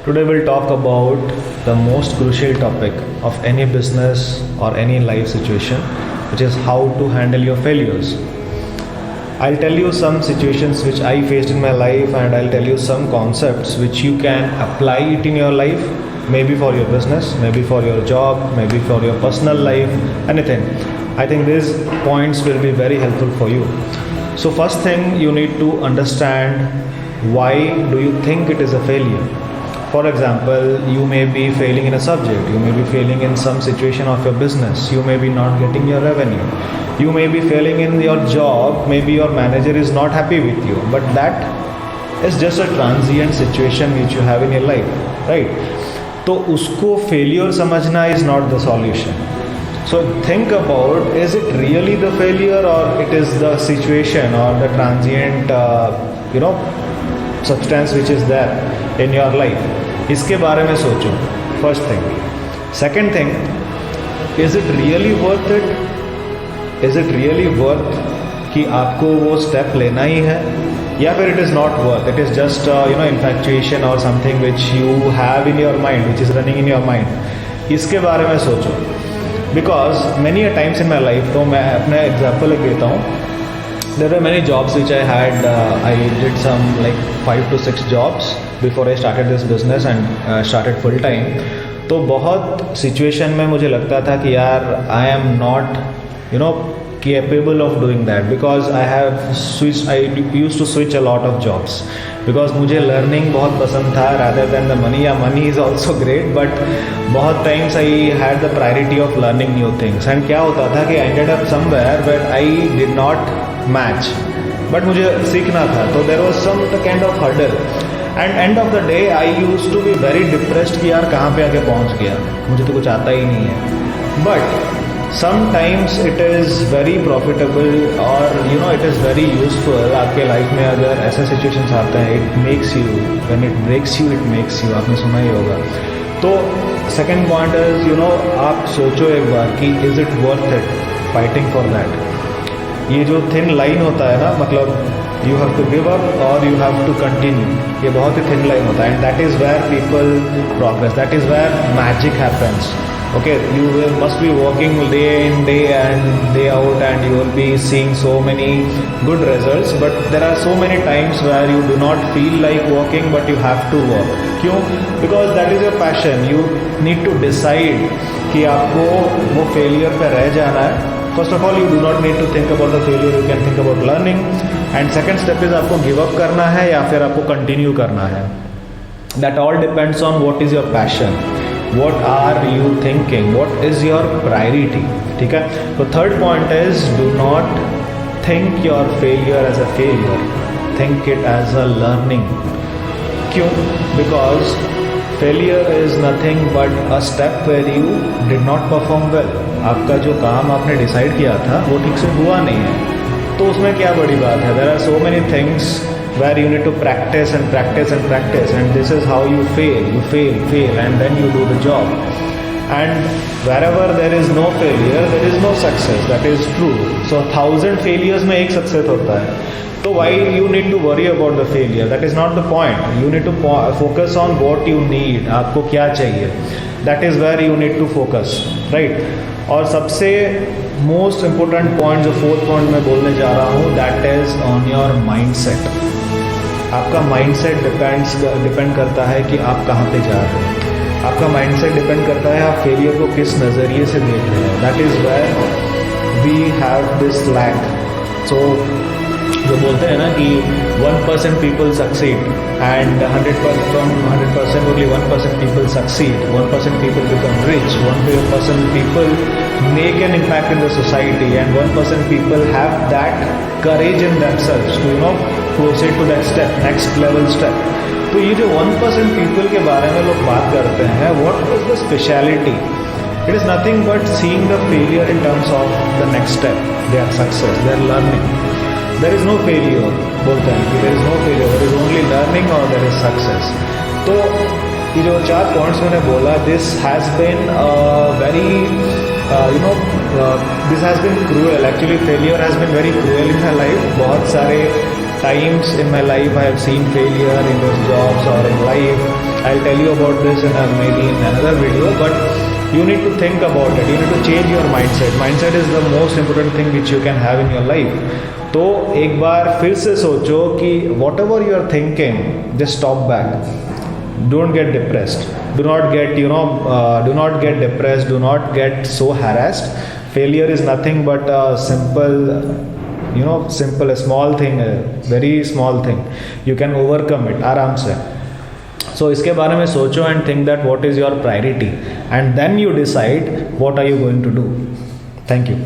Today we'll talk about the most crucial topic of any business or any life situation, which is how to handle your failures. I'll tell you some situations which I faced in my life, and I'll tell you some concepts which you can apply it in your life, maybe for your business, maybe for your job, maybe for your personal life, anything. I think these points will be very helpful for you. So first thing, you need to understand, why do you think it is a failure? For example, you may be failing in a subject, you may be failing in some situation of your business, you may be not getting your revenue, you may be failing in your job, maybe your manager is not happy with you, but that is just a transient situation which you have in your life, right? तो उसको failure समझना is not the solution. So think about, is it really the failure, or it is the situation or the transient substance which is there in your life? इसके बारे में सोचो, first thing. Second thing, is it really worth it? Is it really worth कि आपको वो step लेना ही है, या फिर it is not worth, it is just infatuation और something which you have in your mind, which is running in your mind. इसके बारे में सोचो, because many a times in my life, तो मैं अपना एग्जाम्पल देता हूँ. There were many jobs which I had. I did some like 5 to 6 jobs before I started this business and started full time. तो बहुत situation में मुझे लगता था कि यार I am not capable of doing that, because I used to switch a lot of jobs because मुझे learning बहुत पसंद था rather than the money. या money is also great, but बहुत times I had the priority of learning new things. And क्या होता था कि I ended up somewhere where I did not match, but मुझे सीखना था, तो there was some kind of hurdle. And end of the day I used to be very depressed कि यार कहाँ पे आके पहुँच गया, मुझे तो कुछ आता ही नहीं है. But sometimes it is very profitable, और it is very useful आपके लाइफ में अगर ऐसे situations आते हैं. It makes you, when it breaks you, it makes you. आपने सुना ही होगा. तो second point is आप सोचो एक बार कि is it worth it fighting for that. ये जो थिन लाइन होता है ना, मतलब you have to give up और यू हैव टू कंटिन्यू, ये बहुत ही थिन लाइन होता है. And that is where people progress, that is where magic happens. Okay, you must be working day in day and day out, and you will be seeing so many good results, but there are so many times where you do not feel like working, but you have to work. क्यों? Because that is your passion. You need to decide कि आपको वो failure पे रह जाना है. First of all, you do not need to think about the failure, you can think about learning. And second step is आपको give up करना है या फिर आपको continue करना है. That all depends on what is your passion. What are you thinking? What is your priority? ठीक है. तो third point is, do not think your failure as a failure. Think it as a learning. क्यों? Because failure is nothing but a step where you did not perform well. आपका जो काम आपने decide किया था वो ठीक से हुआ नहीं है, तो उसमें क्या बड़ी बात है. There are so many things where you need to practice and practice and practice, and this is how you fail, and then you do the job. And wherever there is no failure, there is no success. That is true. So 1000 failures में एक success होता है. तो why you need to worry about the failure? That is not the point. You need to focus on what you need. आपको क्या चाहिए? That is where you need to focus, right? और सबसे मोस्ट इम्पोर्टेंट पॉइंट जो fourth point मैं बोलने जा रहा हूँ, that is on your mindset. आपका माइंडसेट डिपेंड करता है कि आप कहाँ पे जा रहे हैं. आपका माइंडसेट डिपेंड करता है आप फेलियर को किस नज़रिए से देख रहे हैं. That is where we have this lack. So जो बोलते हैं ना कि 1% people succeed and 100% only 1% people succeed, 1% people become rich, 1% people make an impact in the society, and 1% people have that courage in themselves to proceed to that step, next level step. तो ये जो 1% people के बारे में लोग बात करते हैं, what is the speciality? It is nothing but seeing the failure in terms of the next step, their success, their learning. There is no failure, बोलते हैं कि there is no failure, there is only learning or there is success. तो ये जो 4 points मैंने बोला, this has been very this has been cruel. Actually failure has been very cruel in my life. बहुत सारे times in my life I have seen failure in those jobs or in life. I'll tell you about this in maybe in another video, but you need to think about it. You need to change your mindset. Mindset is the most important thing which you can have in your life. तो एक बार फिर से सोचो कि whatever you are thinking, just stop back. Don't get depressed. Do not get do not get depressed. Do not get so harassed. Failure is nothing but a simple, a small thing, a very small thing. You can overcome it आराम से. So इसके बारे में सोचो and think that what is your priority, and then you decide what are you going to do. Thank you.